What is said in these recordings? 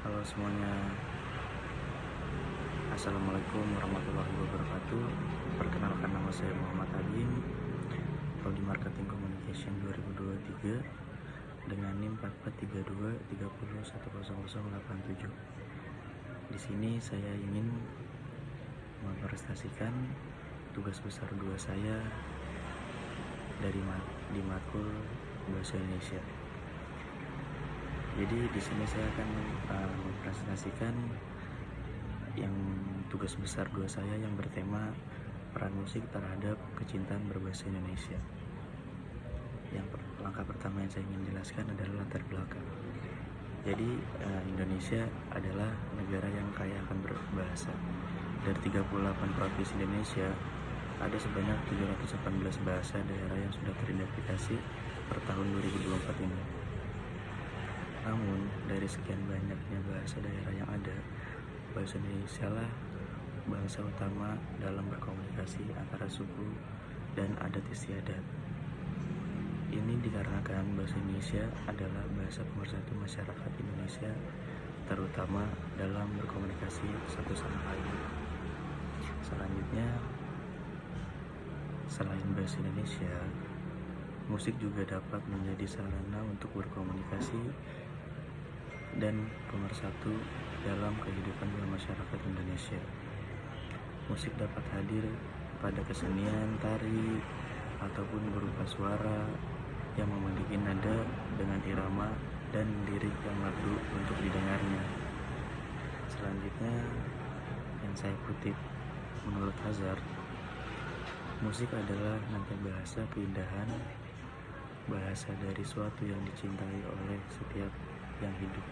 Halo semuanya, Assalamualaikum warahmatullahi wabarakatuh. Perkenalkan, nama saya Muhammad Adin, Prodi Marketing Communication 2023 dengan NIM 443230100087. Di sini saya ingin mempresentasikan tugas besar 2 saya di matkul Bahasa Indonesia. Jadi di sini saya akan mempresentasikan yang tugas besar 2 saya yang bertema peran musik terhadap kecintaan berbahasa Indonesia. Langkah pertama yang saya ingin jelaskan adalah latar belakang. Jadi Indonesia adalah negara yang kaya akan berbahasa. Dari 38 provinsi Indonesia, ada sebanyak 718 bahasa daerah yang sudah teridentifikasi per tahun 2024 ini. Namun, dari sekian banyaknya bahasa daerah yang ada, bahasa Indonesia lah bahasa utama dalam berkomunikasi antara suku dan adat istiadat. Ini dikarenakan bahasa Indonesia adalah bahasa pemersatu masyarakat Indonesia, terutama dalam berkomunikasi satu sama lain. Selanjutnya, selain bahasa Indonesia, musik juga dapat menjadi sarana untuk berkomunikasi dan pemersatu dalam kehidupan masyarakat Indonesia. Musik dapat hadir pada kesenian, tari, ataupun berupa suara yang memiliki nada dengan irama dan lirik yang merdu untuk didengarnya. Selanjutnya, yang saya kutip menurut Hazard, musik adalah nanti bahasa keindahan, bahasa dari suatu yang dicintai oleh setiap yang hidup.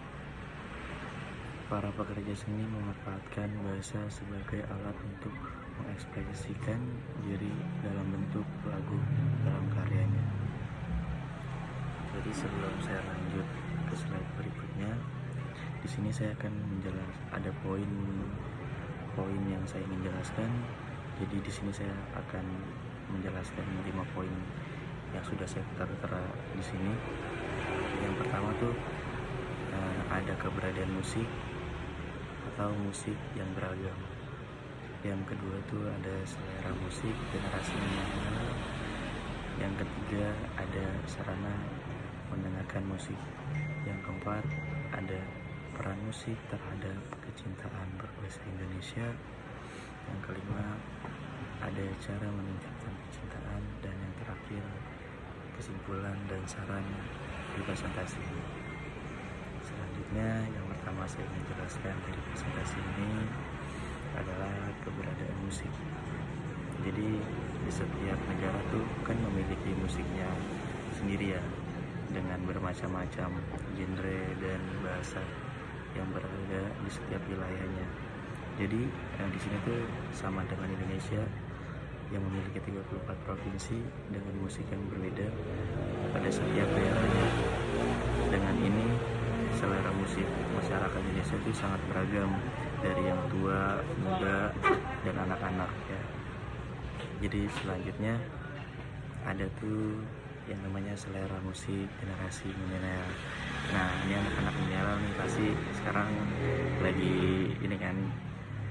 Para pekerja seni memanfaatkan bahasa sebagai alat untuk mengekspresikan diri dalam bentuk lagu dalam karyanya. Jadi sebelum saya lanjut ke slide berikutnya, di sini saya akan ada poin yang saya ingin jelaskan. Jadi di sini saya akan menjelaskan 5 poin yang sudah saya tera di sini. Yang pertama tuh ada keberadaan musik atau musik yang beragam. Yang kedua tuh ada selera musik generasi milenial. Yang ketiga ada sarana mendengarkan musik. Yang keempat ada peran musik terhadap kecintaan berbahasa Indonesia. Yang kelima ada cara meningkatkan kecintaan. Dan yang terakhir, kesimpulan dan saran di presentasi ini. Selanjutnya, yang pertama saya ingin jelaskan dari presentasi ini adalah keberadaan musik. Jadi di setiap negara tuh kan memiliki musiknya sendiri ya, dengan bermacam-macam genre dan bahasa yang berada di setiap wilayahnya. Jadi di sini tuh sama dengan Indonesia yang memiliki 34 provinsi dengan musik yang berbeda pada setiap daerahnya. Dengan ini, selera musik masyarakat Indonesia itu sangat beragam, dari yang tua, muda, dan anak-anak ya. Jadi selanjutnya ada tuh yang namanya selera musik generasi milenial. Nah, ini anak-anak milenial nih pasti sekarang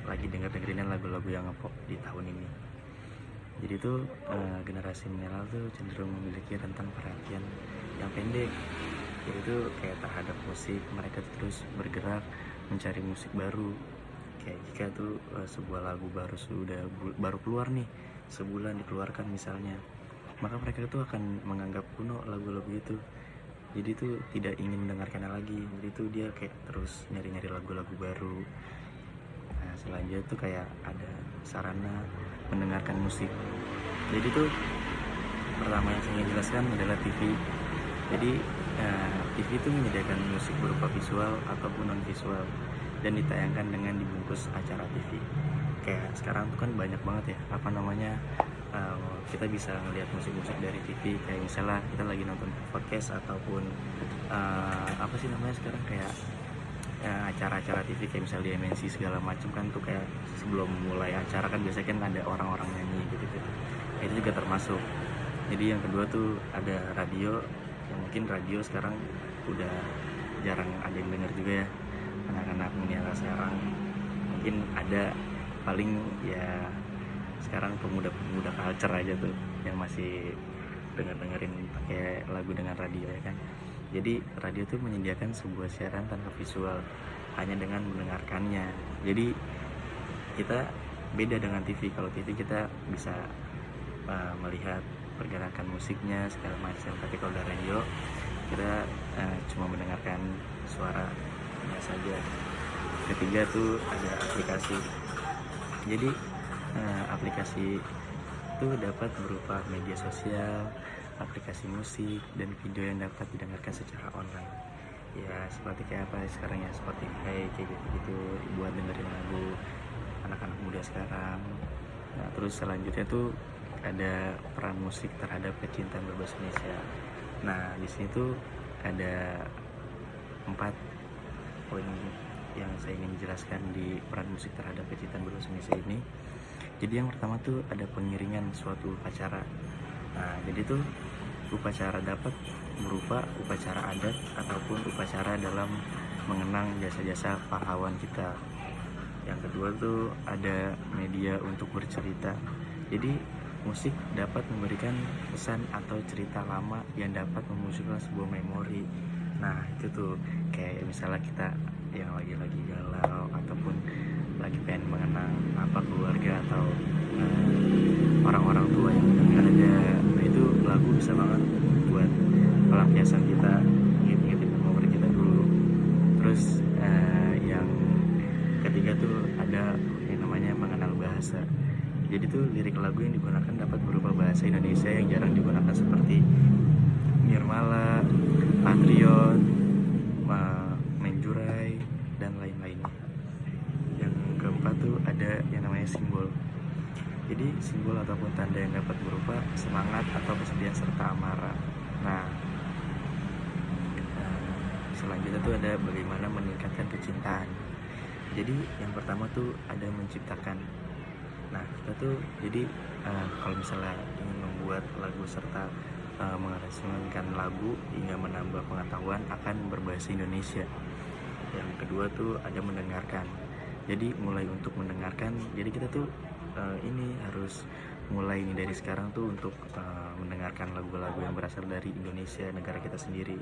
lagi dengerin lagu-lagu yang ngepop di tahun ini. Jadi tuh generasi milenial tuh cenderung memiliki rentang perhatian yang pendek. Jadi itu kayak terhadap musik, mereka terus bergerak mencari musik baru. Kayak jika tuh sebuah lagu baru keluar nih, sebulan dikeluarkan misalnya, maka mereka tuh akan menganggap kuno lagu-lagu itu. Jadi tuh tidak ingin mendengarkannya lagi. Jadi tuh dia kayak terus nyari-nyari lagu-lagu baru. Nah, selanjutnya tuh kayak ada sarana mendengarkan musik. Jadi tuh pertama yang saya ingin jelaskan adalah TV. Jadi TV itu menyediakan musik berupa visual ataupun non visual dan ditayangkan dengan dibungkus acara TV. Kayak sekarang tuh kan banyak banget ya kita bisa melihat musik-musik dari TV. Kayak misalnya kita lagi nonton podcast ataupun sekarang kayak acara-acara TV kayak misalnya di MNC segala macam kan tuh, kayak sebelum mulai acara kan biasanya kan ada orang-orang nyanyi gitu. Itu juga termasuk. Jadi yang kedua tuh ada radio, yang mungkin radio sekarang udah jarang ada yang dengar juga ya. Anak-anak ada, paling ya sekarang pemuda-pemuda culture aja tuh yang masih dengerin pakai lagu dengan radio ya kan. Jadi radio tuh menyediakan sebuah siaran tanpa visual, hanya dengan mendengarkannya. Jadi kita beda dengan TV. Kalau TV kita bisa melihat pergerakan musiknya segala macam, tapi kalau dari radio kita cuma mendengarkan suaranya saja. Ketiga tuh ada aplikasi. Jadi aplikasi itu dapat berupa media sosial, aplikasi musik, dan video yang dapat didengarkan secara online. Ya seperti kayak apa sekarang ya, Spotify kayak gitu buat dengerin lagu anak-anak muda sekarang. Nah terus selanjutnya tuh ada peran musik terhadap kecintaan berbahasa Indonesia. Nah di sini tuh ada 4 poin yang saya ingin jelaskan di peran musik terhadap kecintaan berbahasa Indonesia ini. Jadi yang pertama tuh ada pengiringan suatu upacara. Nah jadi tuh upacara dapat berupa upacara adat ataupun upacara dalam mengenang jasa-jasa pahlawan kita. Yang kedua tuh ada media untuk bercerita. Jadi musik dapat memberikan pesan atau cerita lama yang dapat memunculkan sebuah memori. Nah itu tuh kayak misalnya kita yang lagi galau ataupun lagi pengen mengenang apa keluarga atau orang-orang tua yang udah nggak ada. Nah itu lagu bisa banget buat pelampiasan kita, ngingetin memori kita dulu. Terus yang ketiga tuh ada yang namanya mengenal bahasa. Jadi tuh lirik lagu yang digunakan dapat berupa bahasa Indonesia yang jarang digunakan seperti Nirmala, Patriot, Menjurai, dan lain-lainnya. Yang keempat tuh ada yang namanya simbol. Jadi simbol ataupun tanda yang dapat berupa semangat atau kesedihan serta amarah. Nah selanjutnya tuh ada bagaimana meningkatkan kecintaan. Jadi yang pertama tuh ada menciptakan. Nah kita tuh jadi kalau misalnya ingin membuat lagu serta mengaransemenkan lagu hingga menambah pengetahuan akan berbahasa Indonesia. Yang kedua tuh ada mendengarkan. Jadi mulai untuk mendengarkan. Jadi kita tuh ini harus mulai ini dari sekarang tuh untuk mendengarkan lagu-lagu yang berasal dari Indonesia, negara kita sendiri,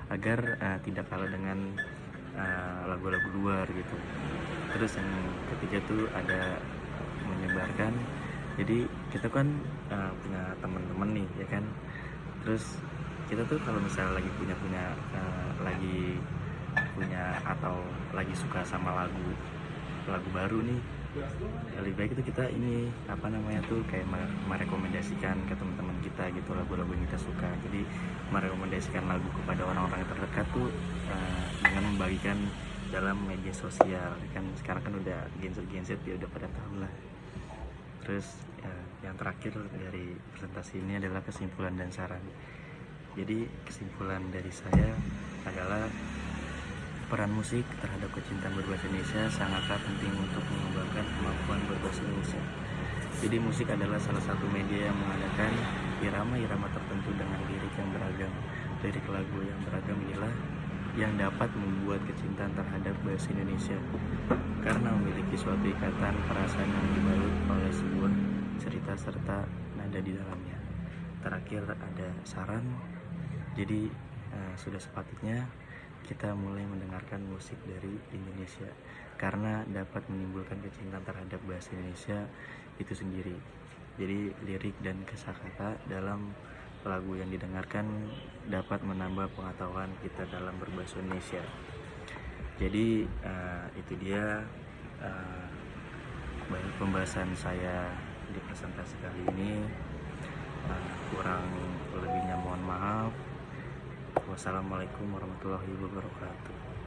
agar tidak kalah dengan lagu-lagu luar gitu. Terus yang ketiga tuh ada menyebarkan. Jadi kita kan punya teman-teman nih ya kan. Terus kita tuh kalau misalnya lagi punya atau lagi suka sama lagu baru nih, lebih baik itu kita ini kayak merekomendasikan ke teman-teman kita gitu lagu-lagu yang kita suka. Jadi merekomendasikan lagu kepada orang-orang yang terdekat tuh dengan membagikan dalam media sosial kan. Sekarang kan udah Gen Z ya udah pada tahu lah. Terus yang terakhir dari presentasi ini adalah kesimpulan dan saran. Jadi kesimpulan dari saya adalah peran musik terhadap kecintaan berbahasa Indonesia sangatlah penting untuk mengembangkan kemampuan berbahasa Indonesia. Jadi musik adalah salah satu media yang mengadakan irama-irama tertentu dengan lirik yang beragam. Lirik lagu yang beragam inilah yang dapat membuat kecintaan terhadap bahasa Indonesia karena memiliki suatu ikatan perasaan yang dibalut oleh sebuah cerita serta nada di dalamnya. Terakhir ada saran. Jadi sudah sepatutnya kita mulai mendengarkan musik dari Indonesia karena dapat menimbulkan kecintaan terhadap bahasa Indonesia itu sendiri. Jadi lirik dan kosakata dalam lagu yang didengarkan dapat menambah pengetahuan kita dalam berbahasa Indonesia. Jadi itu dia pembahasan saya di presentasi kali ini. Kurang lebihnya mohon maaf. Wassalamualaikum warahmatullahi wabarakatuh.